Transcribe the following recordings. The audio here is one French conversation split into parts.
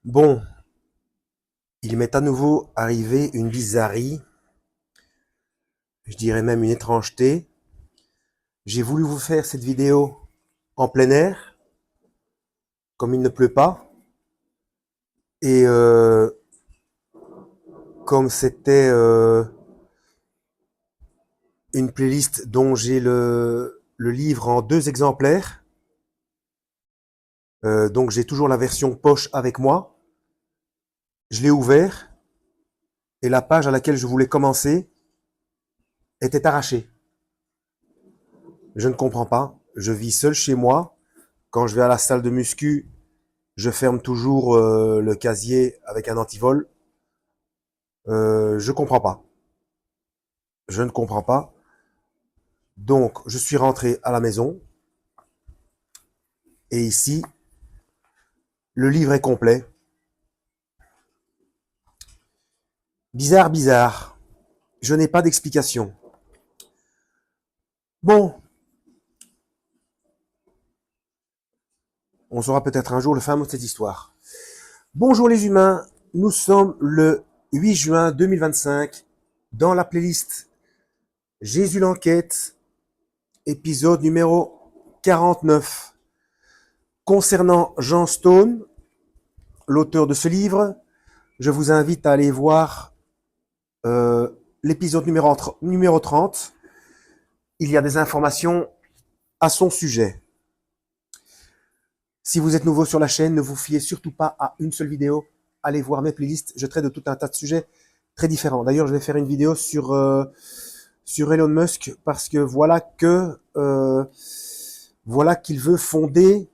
Bon, il m'est à nouveau arrivé une bizarrerie, je dirais même une étrangeté. J'ai voulu vous faire cette vidéo en plein air, comme il ne pleut pas, et comme c'était une playlist dont j'ai le livre en 2 exemplaires, donc j'ai toujours la version poche avec moi. Je l'ai ouvert et la page à laquelle je voulais commencer était arrachée. Je ne comprends pas. Je vis seul chez moi. Quand je vais à la salle de muscu, je ferme toujours le casier avec un antivol. Je comprends pas. Je ne comprends pas. Donc, je suis rentré à la maison. Et ici, le livre est complet. Bizarre, bizarre. Je n'ai pas d'explication. Bon, on saura peut-être un jour le fin mot de cette histoire. Bonjour les humains. Nous sommes le 8 juin 2025 dans la playlist Jésus l'enquête, épisode numéro 49. Concernant Jean Stone, l'auteur de ce livre, je vous invite à aller voir l'épisode numéro 30. Il y a des informations à son sujet. Si vous êtes nouveau sur la chaîne, ne vous fiez surtout pas à une seule vidéo. Allez voir mes playlists. Je traite de tout un tas de sujets très différents. D'ailleurs, je vais faire une vidéo sur Elon Musk parce que voilà qu'il veut fonder.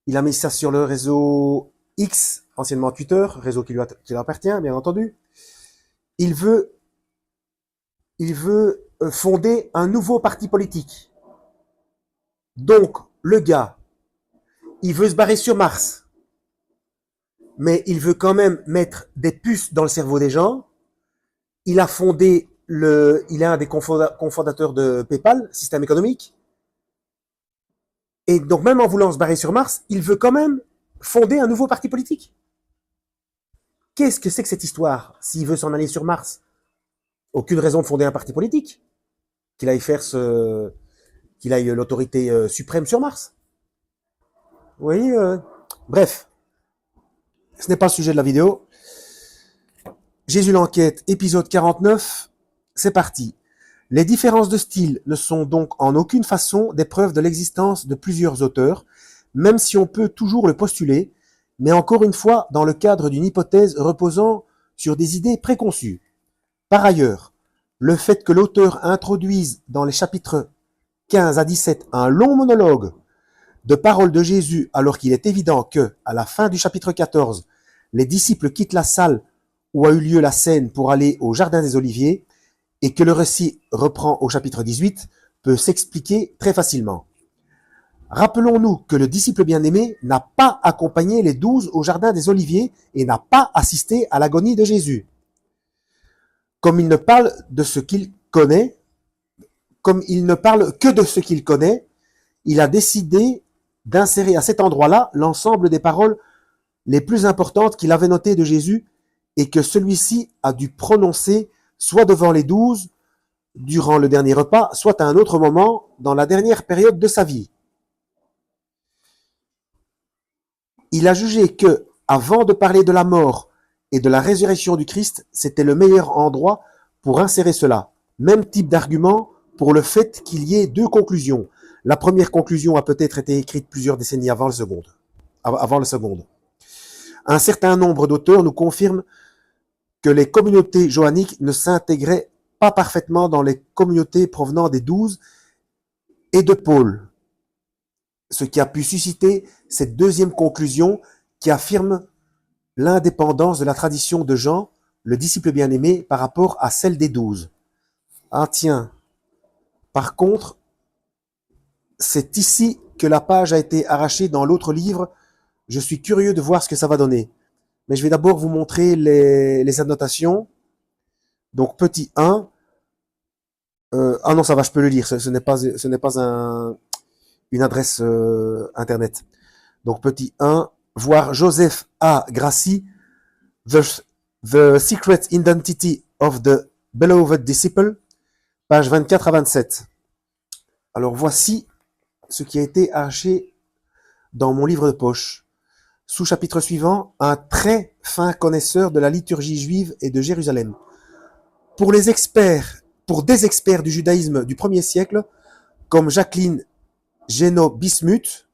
Il a mis ça sur le réseau X, anciennement Twitter, réseau qui lui appartient, bien entendu. Il veut fonder un nouveau parti politique. Donc, le gars, il veut se barrer sur Mars, mais il veut quand même mettre des puces dans le cerveau des gens. Il est un des cofondateurs de PayPal, système économique. Et donc, même en voulant se barrer sur Mars, il veut quand même fonder un nouveau parti politique. Qu'est-ce que c'est que cette histoire, s'il veut s'en aller sur Mars? Aucune raison de fonder un parti politique. Qu'il aille l'autorité suprême sur Mars. Vous voyez Bref, ce n'est pas le sujet de la vidéo. Jésus l'enquête, épisode 49, c'est parti. Les différences de style ne sont donc en aucune façon des preuves de l'existence de plusieurs auteurs, même si on peut toujours le postuler, mais encore une fois dans le cadre d'une hypothèse reposant sur des idées préconçues. Par ailleurs, le fait que l'auteur introduise dans les chapitres 15 à 17 un long monologue de paroles de Jésus alors qu'il est évident que, à la fin du chapitre 14, les disciples quittent la salle où a eu lieu la scène pour aller au jardin des Oliviers et que le récit reprend au chapitre 18 peut s'expliquer très facilement. Rappelons-nous que le disciple bien-aimé n'a pas accompagné les 12 au jardin des Oliviers et n'a pas assisté à l'agonie de Jésus. Comme il ne parle de ce qu'il connaît, comme il ne parle que de ce qu'il connaît, il a décidé d'insérer à cet endroit-là l'ensemble des paroles les plus importantes qu'il avait notées de Jésus et que celui-ci a dû prononcer soit devant les 12, durant le dernier repas, soit à un autre moment dans la dernière période de sa vie. Il a jugé que, avant de parler de la mort et de la résurrection du Christ, c'était le meilleur endroit pour insérer cela. Même type d'argument pour le fait qu'il y ait 2 conclusions. La première conclusion a peut-être été écrite plusieurs décennies avant le second. Un certain nombre d'auteurs nous confirment que les communautés johanniques ne s'intégraient pas parfaitement dans les communautés provenant des 12 et de Paul, ce qui a pu susciter cette deuxième conclusion qui affirme l'indépendance de la tradition de Jean, le disciple bien-aimé, par rapport à celle des 12. Ah tiens, par contre, c'est ici que la page a été arrachée dans l'autre livre. Je suis curieux de voir ce que ça va donner. Mais je vais d'abord vous montrer les annotations. Donc petit 1. Ah non, ça va, je peux le lire. Ce n'est pas une adresse internet. Donc petit 1, voir Joseph A. Grassi, The Secret Identity of the Beloved Disciple, page 24 à 27. Alors voici ce qui a été arraché dans mon livre de poche. Sous-chapitre suivant, un très fin connaisseur de la liturgie juive et de Jérusalem. Pour des experts du judaïsme du 1er siècle, comme Jacqueline Génaud-Bismuth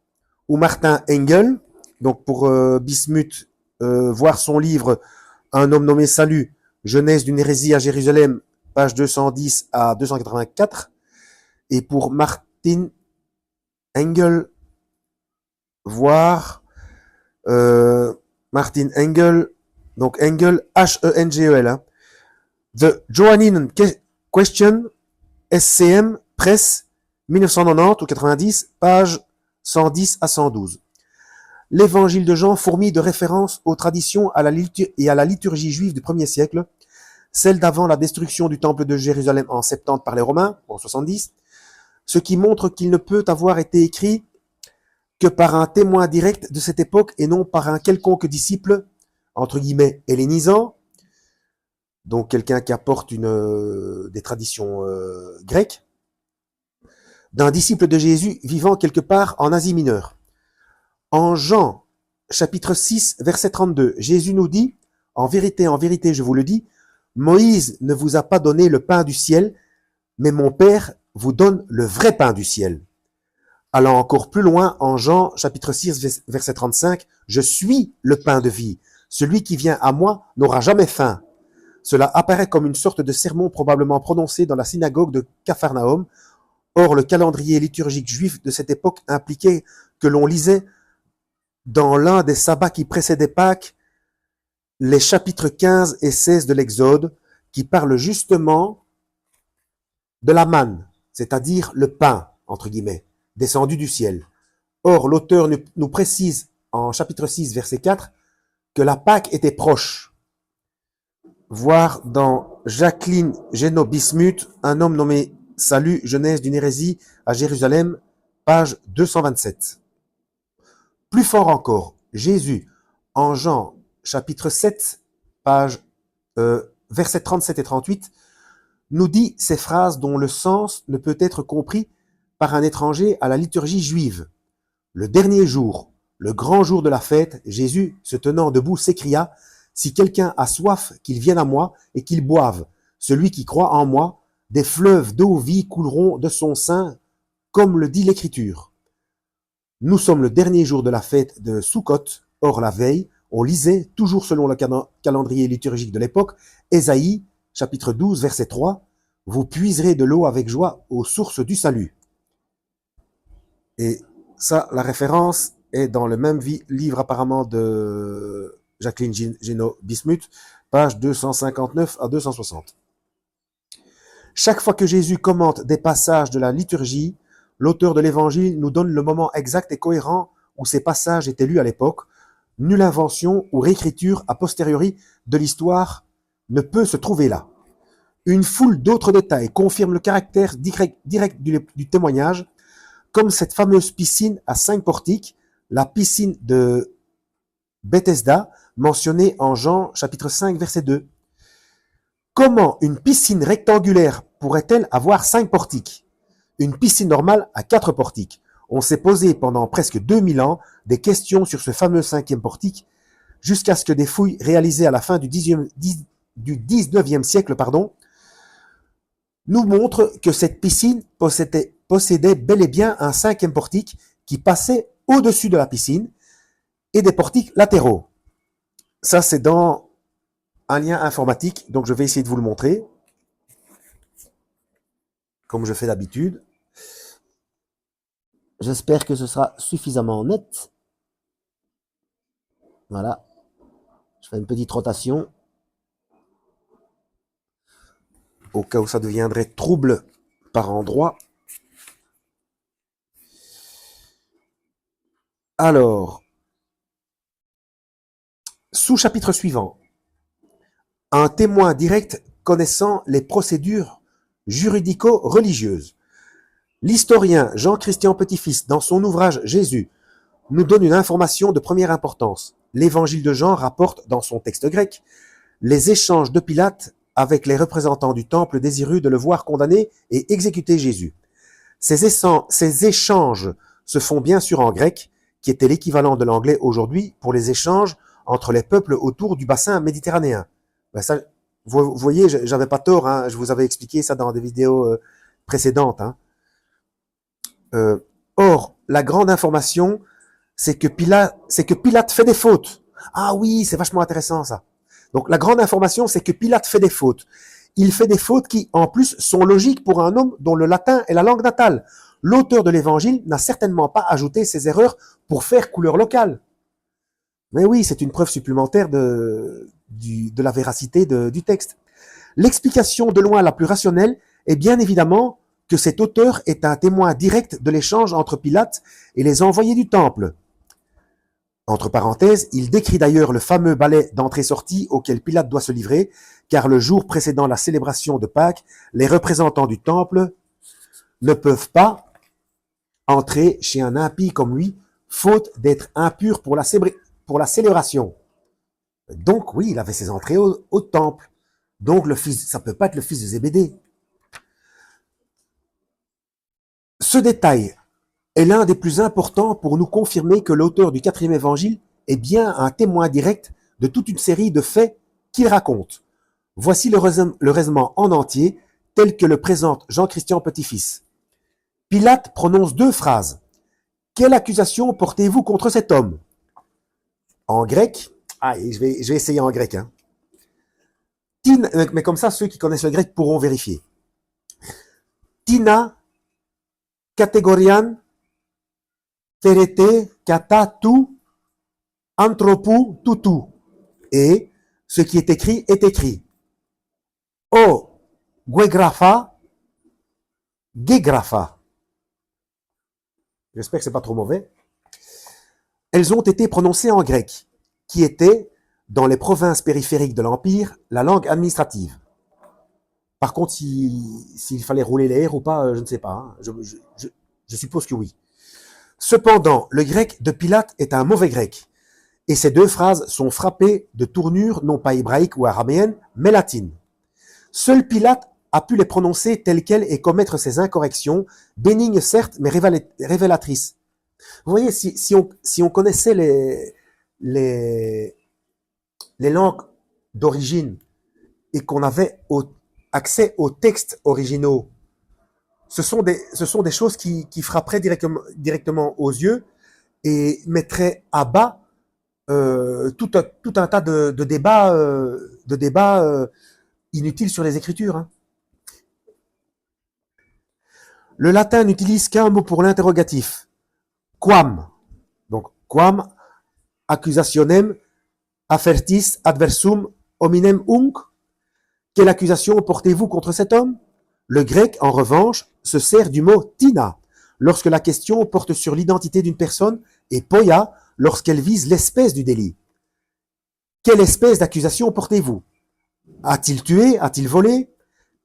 ou Martin Engel, donc pour Bismuth, voir son livre Un homme nommé Salut, Genèse d'une hérésie à Jérusalem, page 210 à 284, et pour Martin Engel, voir Martin Engel, donc Engel, H-E-N-G-E-L, hein. The Johannine Question, SCM, Presse, 1990 ou 90, page 110 à 112. L'évangile de Jean fourmille de références aux traditions et à la liturgie juive du 1er siècle, celle d'avant la destruction du temple de Jérusalem en 70 par les Romains, en 70, ce qui montre qu'il ne peut avoir été écrit que par un témoin direct de cette époque et non par un quelconque disciple, entre guillemets, hellénisant, donc quelqu'un qui apporte des traditions grecques, d'un disciple de Jésus vivant quelque part en Asie mineure. En Jean, chapitre 6, verset 32, Jésus nous dit, en vérité, je vous le dis, Moïse ne vous a pas donné le pain du ciel, mais mon Père vous donne le vrai pain du ciel. Allant encore plus loin, en Jean, chapitre 6, verset 35, je suis le pain de vie. Celui qui vient à moi n'aura jamais faim. Cela apparaît comme une sorte de sermon probablement prononcé dans la synagogue de Capharnaüm. Or, le calendrier liturgique juif de cette époque impliquait que l'on lisait dans l'un des sabbats qui précédaient Pâques les chapitres 15 et 16 de l'Exode qui parlent justement de la manne, c'est-à-dire le pain, entre guillemets, descendu du ciel. Or, l'auteur nous précise en chapitre 6, verset 4, que la Pâque était proche. Voir dans Jacqueline Génaud-Bismuth, un homme nommé Salut, Genèse d'une hérésie à Jérusalem, page 227. Plus fort encore, Jésus, en Jean, chapitre 7, page versets 37 et 38, nous dit ces phrases dont le sens ne peut être compris par un étranger à la liturgie juive. Le dernier jour, le grand jour de la fête, Jésus, se tenant debout, s'écria, « Si quelqu'un a soif, qu'il vienne à moi et qu'il boive. Celui qui croit en moi, des fleuves d'eau vie couleront de son sein, comme le dit l'Écriture. » Nous sommes le dernier jour de la fête de Sukkot. Or, la veille, on lisait, toujours selon le calendrier liturgique de l'époque, Ésaïe, chapitre 12, verset 3, « Vous puiserez de l'eau avec joie aux sources du salut. » Et ça, la référence est dans le même livre apparemment de Jacqueline Génaud-Bismuth, page 259 à 260. Chaque fois que Jésus commente des passages de la liturgie, l'auteur de l'évangile nous donne le moment exact et cohérent où ces passages étaient lus à l'époque. Nulle invention ou réécriture a posteriori de l'histoire ne peut se trouver là. Une foule d'autres détails confirment le caractère direct du témoignage, comme cette fameuse piscine à 5 portiques, la piscine de Bethesda, mentionnée en Jean chapitre 5, verset 2. Comment une piscine rectangulaire pourrait-elle avoir 5 portiques? Une piscine normale a 4 portiques. On s'est posé pendant presque 2000 ans des questions sur ce fameux 5e portique, jusqu'à ce que des fouilles réalisées à la fin du 19e siècle nous montrent que cette piscine possédait bel et bien un 5e portique qui passait au-dessus de la piscine et des portiques latéraux. Ça, c'est dans un lien informatique, donc je vais essayer de vous le montrer, comme je fais d'habitude. J'espère que ce sera suffisamment net. Voilà. Je fais une petite rotation. Au cas où ça deviendrait trouble par endroit. Alors, sous-chapitre suivant. Un témoin direct connaissant les procédures juridico-religieuses. L'historien Jean-Christian Petit-Fils, dans son ouvrage Jésus, nous donne une information de première importance. L'évangile de Jean rapporte dans son texte grec les échanges de Pilate avec les représentants du temple désireux de le voir condamner et exécuter Jésus. Ces échanges se font bien sûr en grec, qui était l'équivalent de l'anglais aujourd'hui pour les échanges entre les peuples autour du bassin méditerranéen. Ben ça, vous voyez, j'avais pas tort, hein, je vous avais expliqué ça dans des vidéos précédentes. Hein. Or, la grande information, c'est que Pilate fait des fautes. Ah oui, c'est vachement intéressant ça. Donc la grande information, c'est que Pilate fait des fautes. Il fait des fautes qui, en plus, sont logiques pour un homme dont le latin est la langue natale. L'auteur de l'évangile n'a certainement pas ajouté ces erreurs pour faire couleur locale. Mais oui, c'est une preuve supplémentaire de la véracité du texte. L'explication de loin la plus rationnelle est bien évidemment que cet auteur est un témoin direct de l'échange entre Pilate et les envoyés du temple. Entre parenthèses, il décrit d'ailleurs le fameux ballet d'entrée-sortie auquel Pilate doit se livrer, car le jour précédant la célébration de Pâques, les représentants du temple ne peuvent pas entrer chez un impie comme lui, faute d'être impur pour la célébration. Donc oui, il avait ses entrées au temple. Donc ça peut pas être le fils de Zébédée. Ce détail est l'un des plus importants pour nous confirmer que l'auteur du 4e évangile est bien un témoin direct de toute une série de faits qu'il raconte. Voici le raisonnement en entier tel que le présente Jean-Christian Petit-Fils. Pilate prononce 2 phrases. Quelle accusation portez-vous contre cet homme? En grec, je vais essayer en grec. Hein. Mais comme ça, ceux qui connaissent le grec pourront vérifier. Tina categorian ferete kata tu anthropou tutu. Et ce qui est écrit. O gegrapha. J'espère que c'est pas trop mauvais. Elles ont été prononcées en grec, qui était, dans les provinces périphériques de l'Empire, la langue administrative. Par contre, s'il fallait rouler les R ou pas, je ne sais pas. Hein. Je suppose que oui. Cependant, le grec de Pilate est un mauvais grec, et ces 2 phrases sont frappées de tournures non pas hébraïques ou araméennes, mais latines. Seul Pilate a pu les prononcer telles quelles et commettre ces incorrections, bénignes certes, mais révélatrices. Vous voyez, si on connaissait les langues d'origine et qu'on avait accès aux textes originaux, ce sont des choses qui frapperaient directement aux yeux et mettraient à bas tout un tas de débats inutiles sur les Écritures. Hein. Le latin n'utilise qu'un mot pour l'interrogatif. Quam. Donc, quam accusationem affertis adversum hominem unc. Quelle accusation portez-vous contre cet homme? Le grec, en revanche, se sert du mot tina lorsque la question porte sur l'identité d'une personne et poia lorsqu'elle vise l'espèce du délit. Quelle espèce d'accusation portez-vous? A-t-il tué? A-t-il volé?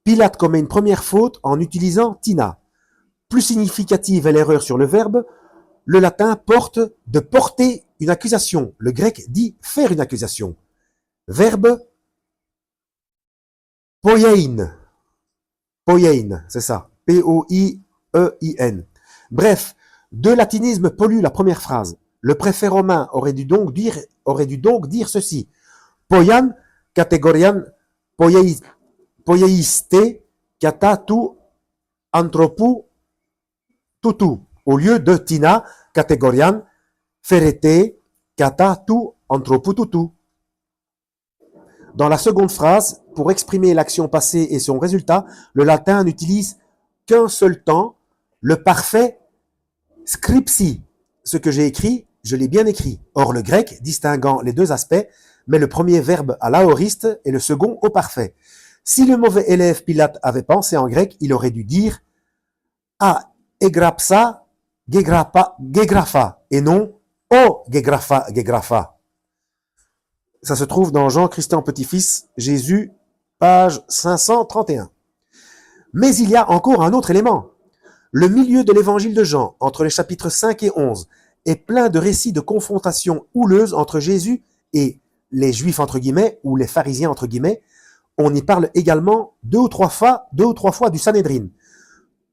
Pilate commet une première faute en utilisant tina. Plus significative est l'erreur sur le verbe. Le latin porte de porter une accusation. Le grec dit faire une accusation. Verbe poiein. Poiein, c'est ça. P-O-I-E-I-N. Bref, 2 latinismes polluent la première phrase. Le préfet romain aurait dû donc dire ceci. Poian categorian poieiste kata tu anthropou tutu, au lieu de tina categorian ferete kata tu anthropou tutu. Dans la seconde phrase, pour exprimer l'action passée et son résultat, le latin n'utilise qu'un seul temps, le parfait scripsi. Ce que j'ai écrit, je l'ai bien écrit. Or, le grec, distinguant les 2 aspects, met le premier verbe à l'aoriste et le second au parfait. Si le mauvais élève Pilate avait pensé en grec, il aurait dû dire a egrapsa gegrapha et non o gegrapha. Ça se trouve dans Jean-Christian Petit-Fils, Jésus, page 531. Mais il y a encore un autre élément. Le milieu de l'évangile de Jean, entre les chapitres 5 et 11, est plein de récits de confrontations houleuses entre Jésus et les Juifs, entre guillemets, ou les pharisiens, entre guillemets. On y parle également deux ou trois fois du Sanhédrin.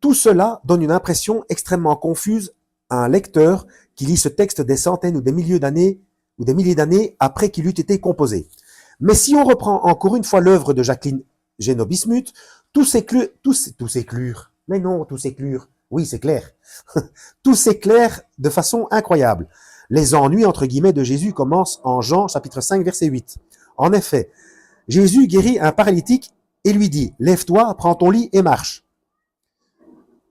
Tout cela donne une impression extrêmement confuse à un lecteur qui lit ce texte des centaines ou des milliers d'années après qu'il eût été composé. Mais si on reprend encore une fois l'œuvre de Jacqueline Génaud-Bismuth, tout s'éclure. Mais non, tout s'éclure. Oui, c'est clair. Tout s'éclaire de façon incroyable. Les ennuis, entre guillemets, de Jésus commencent en Jean, chapitre 5, verset 8. En effet, Jésus guérit un paralytique et lui dit « Lève-toi, prends ton lit et marche ».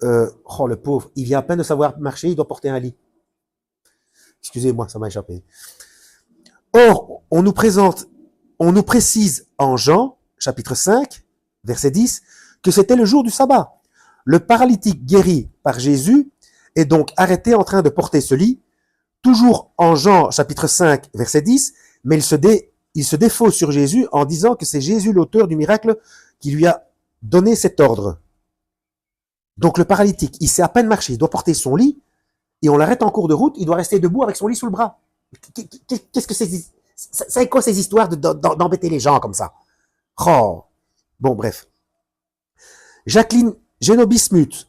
Oh, le pauvre, il vient à peine de savoir marcher, il doit porter un lit. Excusez-moi, ça m'a échappé. Or, on nous précise en Jean, chapitre 5, verset 10, que c'était le jour du sabbat. Le paralytique guéri par Jésus est donc arrêté en train de porter ce lit, toujours en Jean, chapitre 5, verset 10, mais il se défausse sur Jésus en disant que c'est Jésus l'auteur du miracle qui lui a donné cet ordre. Donc le paralytique, il sait à peine marcher, il doit porter son lit, et on l'arrête en cours de route, il doit rester debout avec son lit sous le bras. Qu'est-ce que c'est quoi ces histoires d'embêter les gens comme ça? Oh, bon, bref. Jacqueline Génaud-Bismuth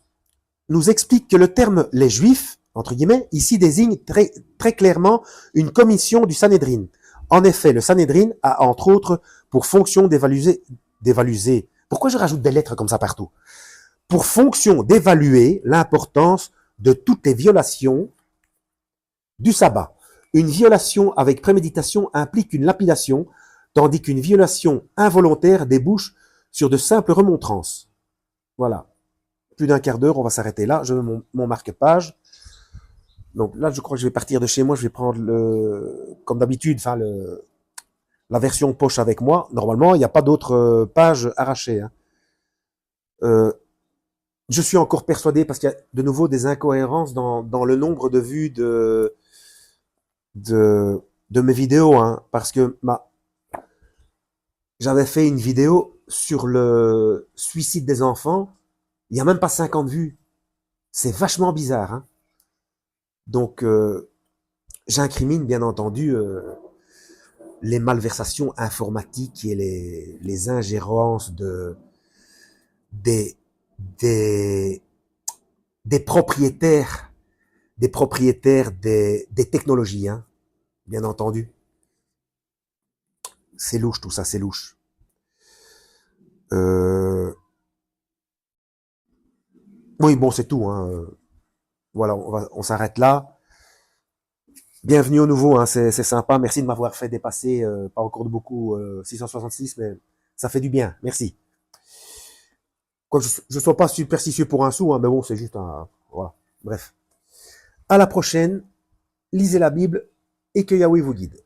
nous explique que le terme « les Juifs », entre guillemets, ici désigne très, très clairement une commission du Sanhédrin. En effet, le Sanhédrin a, entre autres, pour fonction d'évaluer... Pourquoi je rajoute des lettres comme ça partout? Pour fonction d'évaluer l'importance de toutes les violations du sabbat. Une violation avec préméditation implique une lapidation, tandis qu'une violation involontaire débouche sur de simples remontrances. Voilà. Plus d'un quart d'heure, on va s'arrêter là. Je mets mon marque-page. Donc là, je crois que je vais partir de chez moi. Je vais prendre comme d'habitude, la version poche avec moi. Normalement, il n'y a pas d'autres pages arrachées. Je suis encore persuadé, parce qu'il y a de nouveau des incohérences dans le nombre de vues de mes vidéos, parce que j'avais fait une vidéo sur le suicide des enfants, il n'y a même pas 50 vues. C'est vachement bizarre. Donc, j'incrimine bien entendu les malversations informatiques et les ingérences des propriétaires des technologies, bien entendu. C'est louche tout ça, c'est louche. Oui, bon, c'est tout. Voilà, on s'arrête là. Bienvenue au nouveau, c'est sympa. Merci de m'avoir fait dépasser, pas encore de beaucoup, 666, mais ça fait du bien. Merci. Quoi, je sois pas superstitieux pour un sou, mais bon, c'est juste voilà. Bref. À la prochaine. Lisez la Bible et que Yahweh vous guide.